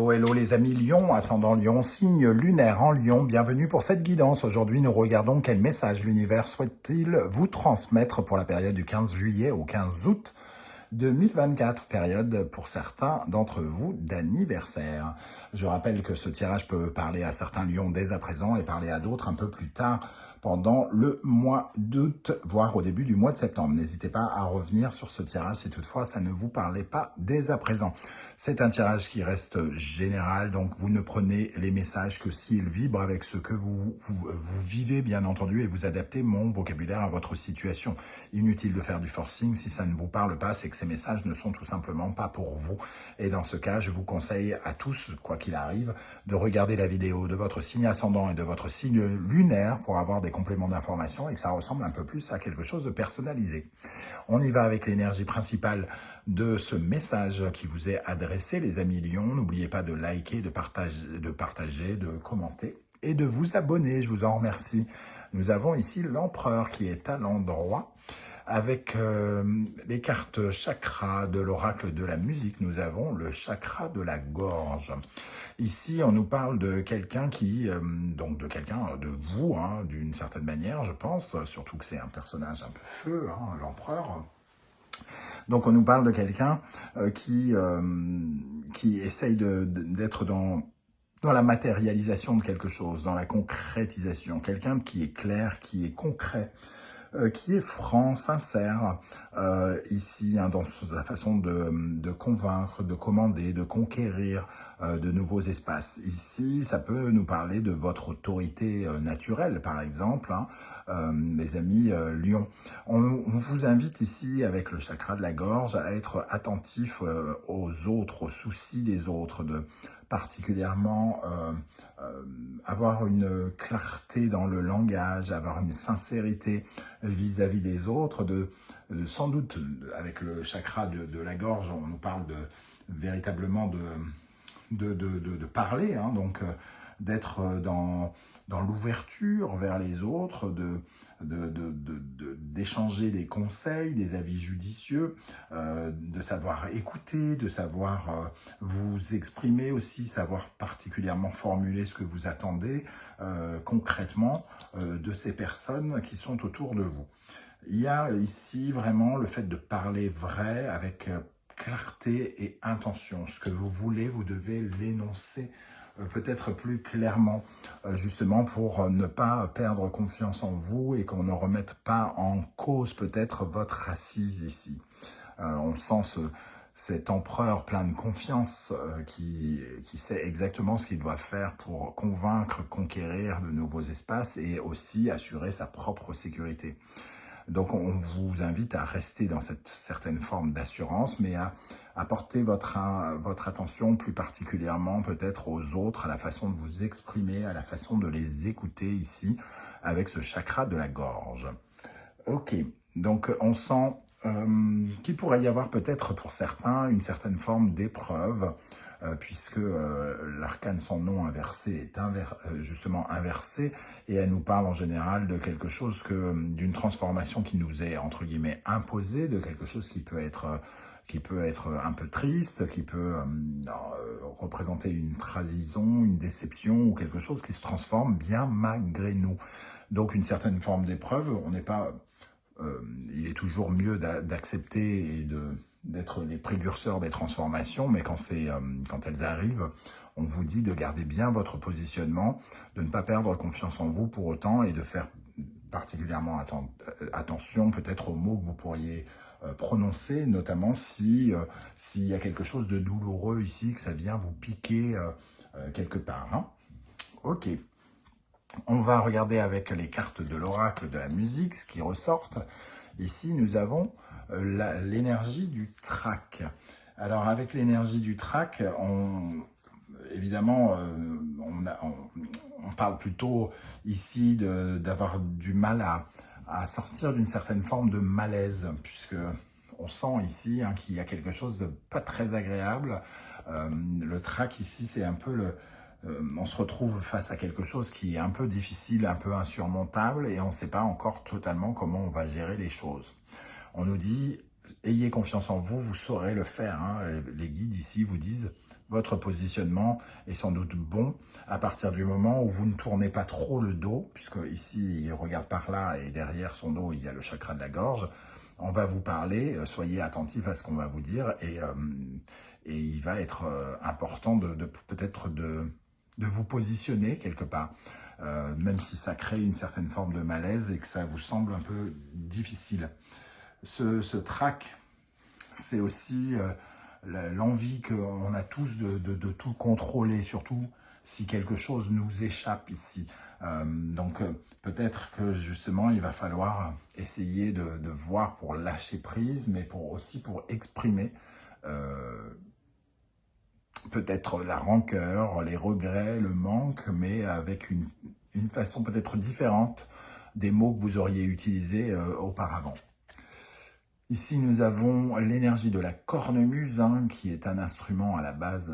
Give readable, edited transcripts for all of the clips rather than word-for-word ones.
Hello, hello les amis Lion, ascendant Lion, signe lunaire en Lion, bienvenue pour cette guidance. Aujourd'hui, nous regardons quel message l'univers souhaite-t-il vous transmettre pour la période du 15 juillet au 15 août 2024, période pour certains d'entre vous d'anniversaire. Je rappelle que ce tirage peut parler à certains lions dès à présent et parler à d'autres un peu plus tard pendant le mois d'août, voire au début du mois de septembre. N'hésitez pas à revenir sur ce tirage si toutefois ça ne vous parlait pas dès à présent. C'est un tirage qui reste général, donc vous ne prenez les messages que s'ils vibrent avec ce que vous vivez, bien entendu, et vous adaptez mon vocabulaire à votre situation. Inutile de faire du forcing, si ça ne vous parle pas, c'est que ces messages ne sont tout simplement pas pour vous. Et dans ce cas, je vous conseille à tous, quoi qu'il arrive, de regarder la vidéo de votre signe ascendant et de votre signe lunaire pour avoir des compléments d'information et que ça ressemble un peu plus à quelque chose de personnalisé. On y va avec l'énergie principale de ce message qui vous est adressé, les amis Lions. N'oubliez pas de liker, de partager, de commenter et de vous abonner. Je vous en remercie. Nous avons ici l'empereur qui est à l'endroit. Avec les cartes chakras de l'oracle de la musique, nous avons le chakra de la gorge. Ici, on nous parle de quelqu'un qui, donc de quelqu'un, de vous, hein, d'une certaine manière, je pense, surtout que c'est un personnage un peu feu, hein, l'empereur. Donc on nous parle de quelqu'un qui essaye d'être dans la matérialisation de quelque chose, dans la concrétisation. Quelqu'un qui est clair, qui est concret, qui est franc, sincère, ici, hein, dans sa façon de convaincre, de commander, de conquérir de nouveaux espaces. Ici, ça peut nous parler de votre autorité naturelle, par exemple, hein, les amis Lion. On vous invite ici, avec le chakra de la gorge, à être attentif aux autres, aux soucis des autres, de particulièrement avoir une clarté dans le langage, avoir une sincérité vis-à-vis des autres, sans doute avec le chakra de la gorge, on nous parle véritablement de parler, hein, donc d'être dans l'ouverture vers les autres, d'échanger des conseils, des avis judicieux, de savoir écouter, de savoir vous exprimer aussi, savoir particulièrement formuler ce que vous attendez concrètement de ces personnes qui sont autour de vous. Il y a ici vraiment le fait de parler vrai avec clarté et intention. Ce que vous voulez, vous devez l'énoncer peut-être plus clairement, justement pour ne pas perdre confiance en vous et qu'on ne remette pas en cause peut-être votre assise ici. On sent cet empereur plein de confiance qui sait exactement ce qu'il doit faire pour convaincre, conquérir de nouveaux espaces et aussi assurer sa propre sécurité. Donc, on vous invite à rester dans cette certaine forme d'assurance, mais à porter votre attention plus particulièrement peut-être aux autres, à la façon de vous exprimer, à la façon de les écouter ici, avec ce chakra de la gorge. Ok, donc on sent qu'il pourrait y avoir peut-être pour certains une certaine forme d'épreuve, puisque l'arcane sans nom inversé est justement inversé, et elle nous parle en général de quelque chose d'une transformation qui nous est entre guillemets imposée, de quelque chose qui peut être un peu triste, qui peut représenter une trahison, une déception ou quelque chose qui se transforme bien malgré nous. Donc une certaine forme d'épreuve, on n'est pas, il est toujours mieux d'accepter et d'être les précurseurs des transformations, mais quand elles arrivent, on vous dit de garder bien votre positionnement, de ne pas perdre confiance en vous pour autant et de faire particulièrement attention peut-être aux mots que vous pourriez prononcer, notamment s'il y a quelque chose de douloureux ici, que ça vient vous piquer quelque part. Hein. Ok. On va regarder avec les cartes de l'oracle de la musique, ce qui ressortent. Ici, nous avons l'énergie du trac. Alors, avec l'énergie du trac, évidemment, on parle plutôt ici d'avoir du mal à sortir d'une certaine forme de malaise, puisque on sent ici hein, qu'il y a quelque chose de pas très agréable. Le trac ici, c'est un peu on se retrouve face à quelque chose qui est un peu difficile, un peu insurmontable, et on ne sait pas encore totalement comment on va gérer les choses. On nous dit, ayez confiance en vous, vous saurez le faire. Hein. Les guides ici vous disent, Votre positionnement est sans doute bon à partir du moment où vous ne tournez pas trop le dos, puisque ici, il regarde par là et derrière son dos, il y a le chakra de la gorge. On va vous parler, soyez attentifs à ce qu'on va vous dire et il va être important peut-être de vous positionner quelque part, même si ça crée une certaine forme de malaise et que ça vous semble un peu difficile. Ce trac, c'est aussi l'envie qu'on a tous de tout contrôler, surtout si quelque chose nous échappe ici. Donc peut-être que justement il va falloir essayer de voir pour lâcher prise, mais aussi pour exprimer peut-être la rancœur, les regrets, le manque, mais avec une façon peut-être différente des mots que vous auriez utilisés auparavant. Ici, nous avons l'énergie de la cornemuse, hein, qui est un instrument à la base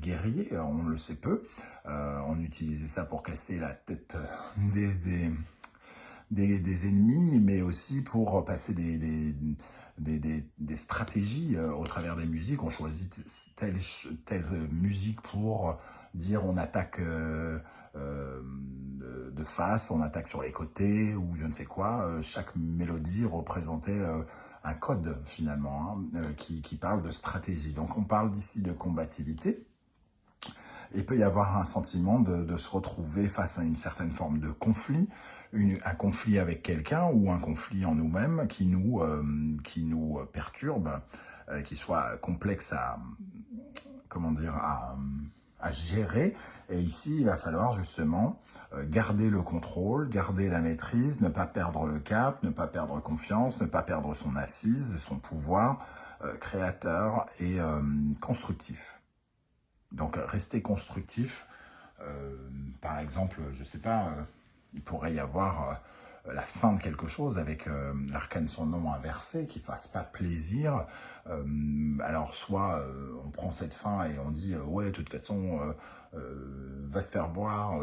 guerrier, on le sait peu. On utilisait ça pour casser la tête des ennemis, mais aussi pour passer des stratégies au travers des musiques. On choisit telle musique pour dire on attaque de face, on attaque sur les côtés ou je ne sais quoi. Chaque mélodie représentait un code finalement qui parle de stratégie. Donc on parle d'ici de combativité. Il peut y avoir un sentiment de se retrouver face à une certaine forme de conflit, un conflit avec quelqu'un ou un conflit en nous-mêmes qui nous perturbe, qui soit complexe comment dire, à gérer. Et ici, il va falloir justement garder le contrôle, garder la maîtrise, ne pas perdre le cap, ne pas perdre confiance, ne pas perdre son assise, son pouvoir créateur et constructif. Donc, rester constructif. Par exemple, je ne sais pas, il pourrait y avoir la fin de quelque chose avec l'arcane son nom inversé qui ne fasse pas plaisir. Alors, soit on prend cette fin et on dit ouais, de toute façon, va te faire voir,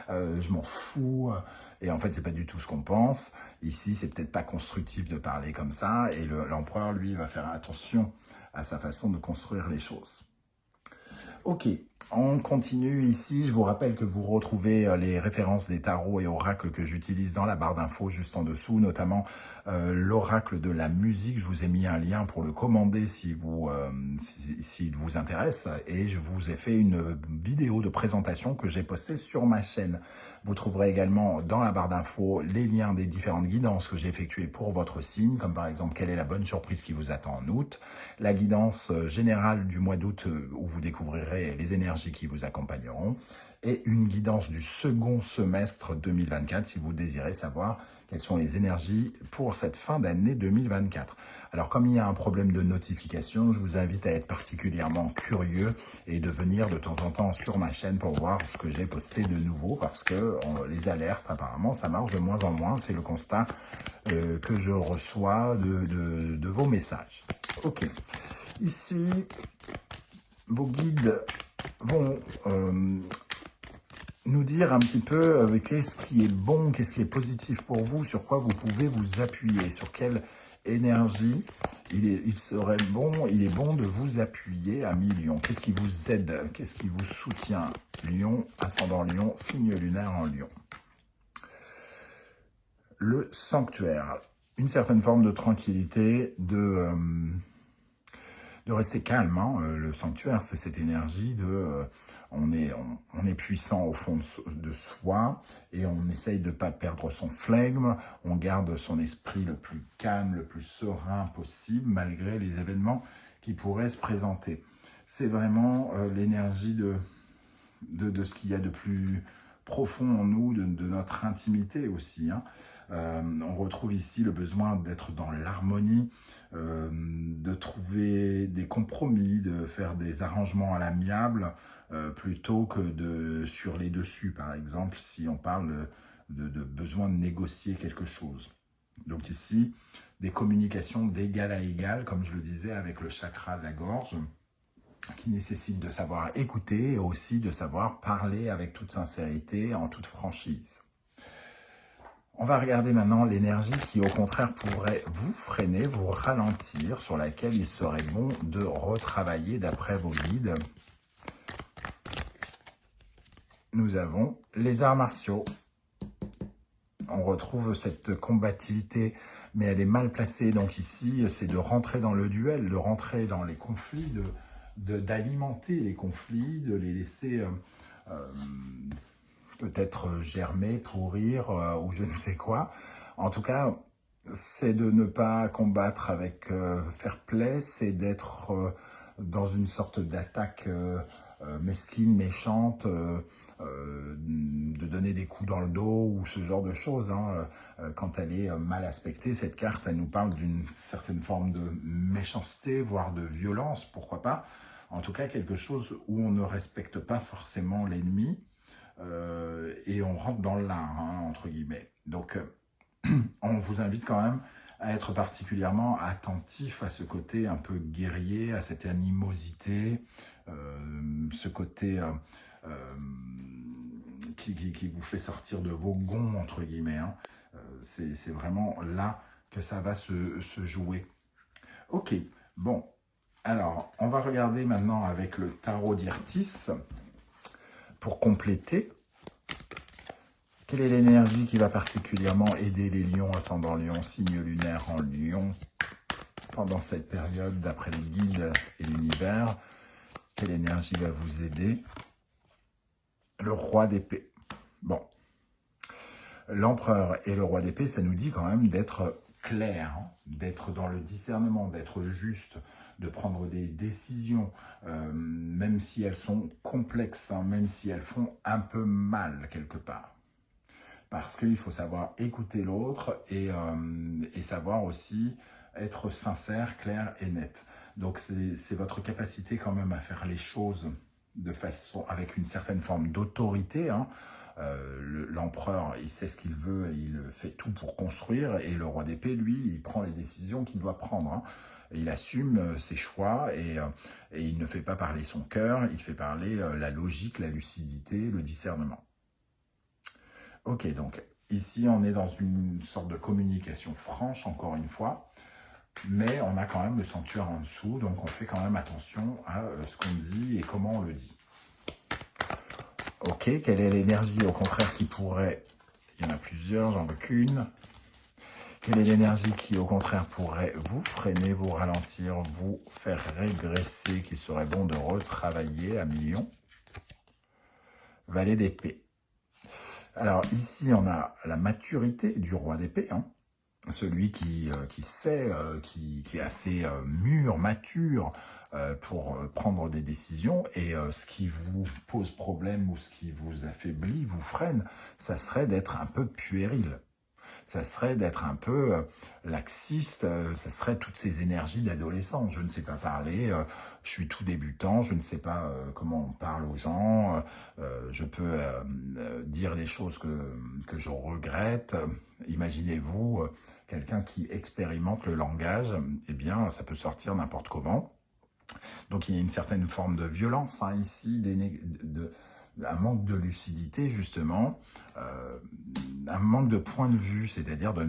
je m'en fous. Et en fait, c'est pas du tout ce qu'on pense. Ici, c'est peut-être pas constructif de parler comme ça. Et l'empereur, lui, va faire attention à sa façon de construire les choses. Ok, on continue ici. Je vous rappelle que vous retrouvez les références des tarots et oracles que j'utilise dans la barre d'infos juste en dessous, notamment l'oracle de la musique. Je vous ai mis un lien pour le commander s'il vous intéresse. Et je vous ai fait une vidéo de présentation que j'ai postée sur ma chaîne. Vous trouverez également dans la barre d'infos les liens des différentes guidances que j'ai effectuées pour votre signe, comme par exemple quelle est la bonne surprise qui vous attend en août, la guidance générale du mois d'août où vous découvrirez les énergies qui vous accompagneront, et une guidance du second semestre 2024 si vous désirez savoir quelles sont les énergies pour cette fin d'année 2024. Alors comme il y a un problème de notification, je vous invite à être particulièrement curieux et de venir de temps en temps sur ma chaîne pour voir ce que j'ai posté de nouveau, parce que les alertes, apparemment, ça marche de moins en moins. C'est le constat que je reçois de vos messages. Ok. Ici, vos guides vont nous dire un petit peu qu'est-ce qui est bon, qu'est-ce qui est positif pour vous, sur quoi vous pouvez vous appuyer, sur quelle énergie il est bon de vous appuyer à mi-lion. Qu'est-ce qui vous aide, qu'est-ce qui vous soutient? Lion, ascendant Lion, signe lunaire en Lion. Le sanctuaire, une certaine forme de tranquillité, de rester calme. Hein. Le sanctuaire, c'est cette énergie de on est puissant au fond de soi et on essaye de ne pas perdre son flegme, on garde son esprit le plus calme, le plus serein possible malgré les événements qui pourraient se présenter. C'est vraiment l'énergie de ce qu'il y a de plus profond en nous, de notre intimité aussi. Hein. On retrouve ici le besoin d'être dans l'harmonie, de trouver des compromis, de faire des arrangements à l'amiable, plutôt que sur les dessus, par exemple, si on parle de besoin de négocier quelque chose. Donc ici, des communications d'égal à égal, comme je le disais, avec le chakra de la gorge, qui nécessite de savoir écouter et aussi de savoir parler avec toute sincérité, en toute franchise. On va regarder maintenant l'énergie qui, au contraire, pourrait vous freiner, vous ralentir, sur laquelle il serait bon de retravailler d'après vos guides. Nous avons les arts martiaux. On retrouve cette combativité, mais elle est mal placée. Donc ici, c'est de rentrer dans le duel, de rentrer dans les conflits, d'alimenter les conflits, de les laisser peut-être germer, pourrir ou je ne sais quoi. En tout cas, c'est de ne pas combattre avec fair play, c'est d'être dans une sorte d'attaque mesquine, méchante, de donner des coups dans le dos ou ce genre de choses. Hein. Quand elle est mal aspectée, cette carte, elle nous parle d'une certaine forme de méchanceté, voire de violence, pourquoi pas. En tout cas, quelque chose où on ne respecte pas forcément l'ennemi et on rentre dans l'art, hein, entre guillemets. Donc, on vous invite quand même à être particulièrement attentif à ce côté un peu guerrier, à cette animosité, ce côté qui vous fait sortir de vos gonds, entre guillemets. Hein. C'est vraiment là que ça va se jouer. Ok, bon. Alors, on va regarder maintenant avec le tarot d'Irtis pour compléter. Quelle est l'énergie qui va particulièrement aider les lions, ascendant lion, signe lunaire en lion pendant cette période d'après les guides et l'univers? Quelle énergie va vous aider? Le roi d'épée. Bon, l'empereur et le roi d'épée, ça nous dit quand même d'être clair, hein, d'être dans le discernement, d'être juste, de prendre des décisions, même si elles sont complexes, hein, même si elles font un peu mal quelque part. Parce qu'il faut savoir écouter l'autre et savoir aussi être sincère, clair et net. Donc c'est votre capacité quand même à faire les choses de façon avec une certaine forme d'autorité. Hein. L'empereur, il sait ce qu'il veut, et il fait tout pour construire, et le roi d'épée, lui, il prend les décisions qu'il doit prendre. Hein. Et il assume ses choix et il ne fait pas parler son cœur, il fait parler la logique, la lucidité, le discernement. Ok, donc ici on est dans une sorte de communication franche, encore une fois, mais on a quand même le sanctuaire en dessous, donc on fait quand même attention à ce qu'on dit et comment on le dit. Ok, quelle est l'énergie au contraire qui pourrait, il y en a plusieurs, j'en veux qu'une. Quelle est l'énergie qui au contraire pourrait vous freiner, vous ralentir, vous faire régresser, qu'il serait bon de retravailler à millions? Valet d'épée. Alors ici, on a la maturité du roi d'épée, hein, celui qui sait, qui est assez mûr, mature pour prendre des décisions. Et ce qui vous pose problème ou ce qui vous affaiblit, vous freine, ça serait d'être un peu puéril. Ça serait d'être un peu laxiste, ça serait toutes ces énergies d'adolescent. Je ne sais pas parler, je suis tout débutant, je ne sais pas comment on parle aux gens, je peux dire des choses que je regrette. Imaginez-vous quelqu'un qui expérimente le langage, eh bien ça peut sortir n'importe comment. Donc il y a une certaine forme de violence hein, ici, un manque de lucidité justement, un manque de point de vue, c'est-à-dire de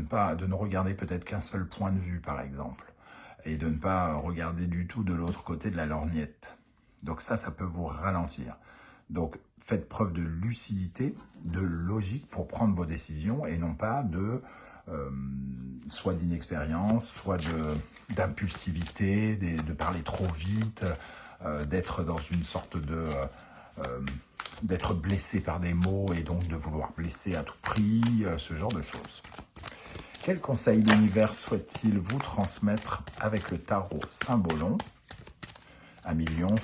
ne regarder peut-être qu'un seul point de vue par exemple, et de ne pas regarder du tout de l'autre côté de la lorgnette. Donc ça peut vous ralentir. Donc faites preuve de lucidité, de logique pour prendre vos décisions et non pas soit d'inexpérience, soit d'impulsivité, de parler trop vite, d'être dans une sorte d'être blessé par des mots et donc de vouloir blesser à tout prix, ce genre de choses. Quel conseil l'univers souhaite-t-il vous transmettre avec le tarot Symbolon? Ami Lion,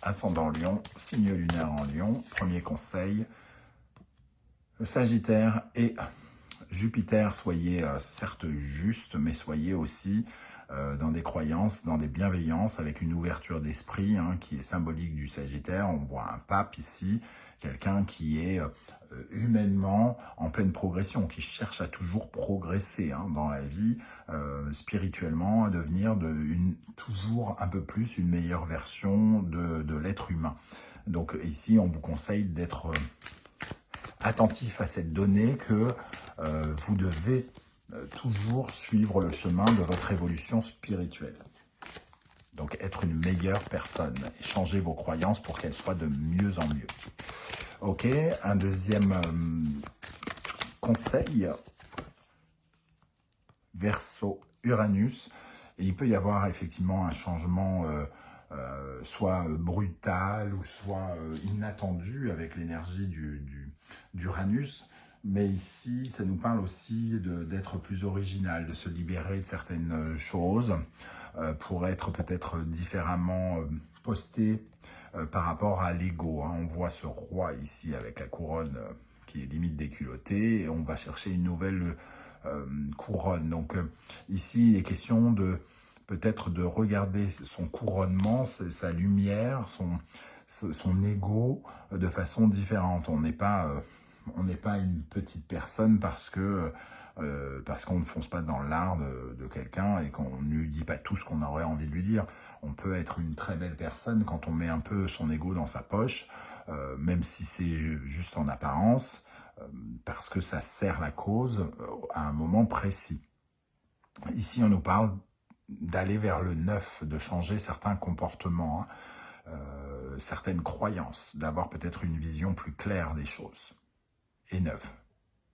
ascendant Lion, signe lunaire en Lion. Premier conseil, Sagittaire et Jupiter, soyez certes juste, mais soyez aussi dans des croyances, dans des bienveillances, avec une ouverture d'esprit hein, qui est symbolique du Sagittaire. On voit un pape ici, quelqu'un qui est humainement en pleine progression, qui cherche à toujours progresser hein, dans la vie, spirituellement, à devenir toujours un peu plus une meilleure version de l'être humain. Donc ici, on vous conseille d'être attentif à cette donnée que vous devez toujours suivre le chemin de votre évolution spirituelle. Donc, être une meilleure personne et changer vos croyances pour qu'elles soient de mieux en mieux. Ok, un deuxième conseil, Verseau, Uranus. Et il peut y avoir effectivement un changement soit brutal ou soit inattendu avec l'énergie d'Uranus. Mais ici, ça nous parle aussi d'être plus original, de se libérer de certaines choses pour être peut-être différemment posté par rapport à l'ego. On voit ce roi ici avec la couronne qui est limite déculottée et on va chercher une nouvelle couronne. Donc ici, il est question de peut-être de regarder son couronnement, sa lumière, son ego de façon différente. On n'est pas une petite personne parce qu'on ne fonce pas dans l'art de quelqu'un et qu'on ne lui dit pas tout ce qu'on aurait envie de lui dire. On peut être une très belle personne quand on met un peu son ego dans sa poche, même si c'est juste en apparence, parce que ça sert la cause à un moment précis. Ici, on nous parle d'aller vers le neuf, de changer certains comportements, certaines croyances, d'avoir peut-être une vision plus claire des choses et neuve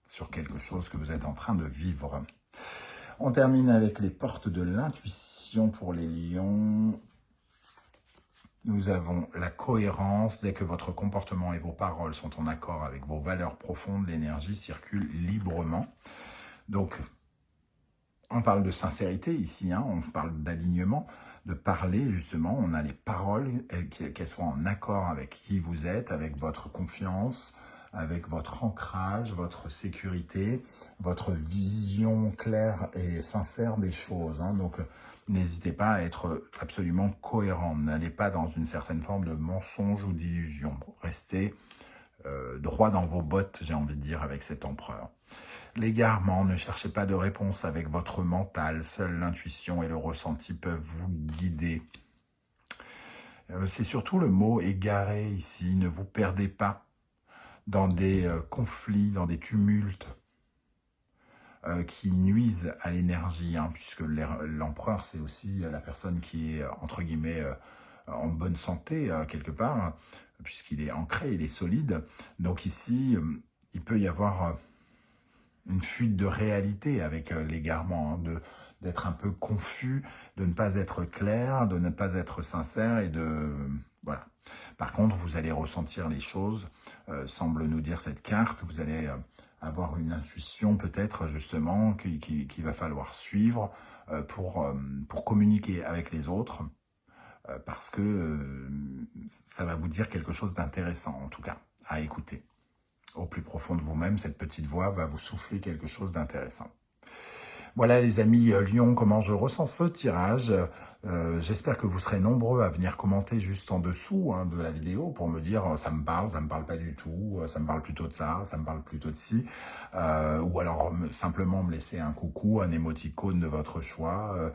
sur quelque chose que vous êtes en train de vivre. On termine avec les portes de l'intuition pour les lions. Nous avons la cohérence. Dès que votre comportement et vos paroles sont en accord avec vos valeurs profondes, l'énergie circule librement. Donc, on parle de sincérité ici, on parle d'alignement, de parler justement. On a les paroles, qu'elles soient en accord avec qui vous êtes, avec votre confiance, avec votre ancrage, votre sécurité, votre vision claire et sincère des choses. Donc, n'hésitez pas à être absolument cohérent. N'allez pas dans une certaine forme de mensonge ou d'illusion. Restez droit dans vos bottes, j'ai envie de dire, avec cet empereur. L'égarement, ne cherchez pas de réponse avec votre mental. Seule l'intuition et le ressenti peuvent vous guider. C'est surtout le mot égaré ici. Ne vous perdez pas dans des conflits, dans des tumultes qui nuisent à l'énergie, puisque l'empereur, c'est aussi la personne qui est, entre guillemets, en bonne santé, quelque part, puisqu'il est ancré, il est solide. Donc ici, il peut y avoir une fuite de réalité avec l'égarement, d'être un peu confus, de ne pas être clair, de ne pas être sincère et de... Voilà. Par contre, vous allez ressentir les choses, semble nous dire cette carte, vous allez avoir une intuition peut-être justement qu'il va falloir suivre pour communiquer avec les autres, parce que ça va vous dire quelque chose d'intéressant en tout cas, à écouter. Au plus profond de vous-même, cette petite voix va vous souffler quelque chose d'intéressant. Voilà les amis Lion, comment je ressens ce tirage. J'espère que vous serez nombreux à venir commenter juste en dessous de la vidéo pour me dire ça me parle pas du tout, ça me parle plutôt de ça me parle plutôt de ci. Ou alors simplement me laisser un coucou, un émoticône de votre choix.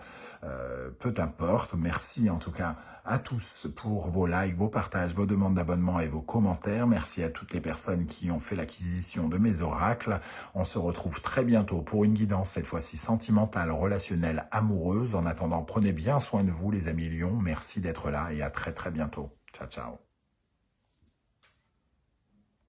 Peu importe. Merci en tout cas à tous pour vos likes, vos partages, vos demandes d'abonnement et vos commentaires. Merci à toutes les personnes qui ont fait l'acquisition de mes oracles. On se retrouve très bientôt pour une guidance, cette fois-ci sentimentale, relationnelle, amoureuse. En attendant, prenez bien soin de vous les amis Lions. Merci d'être là et à très très bientôt. Ciao, ciao.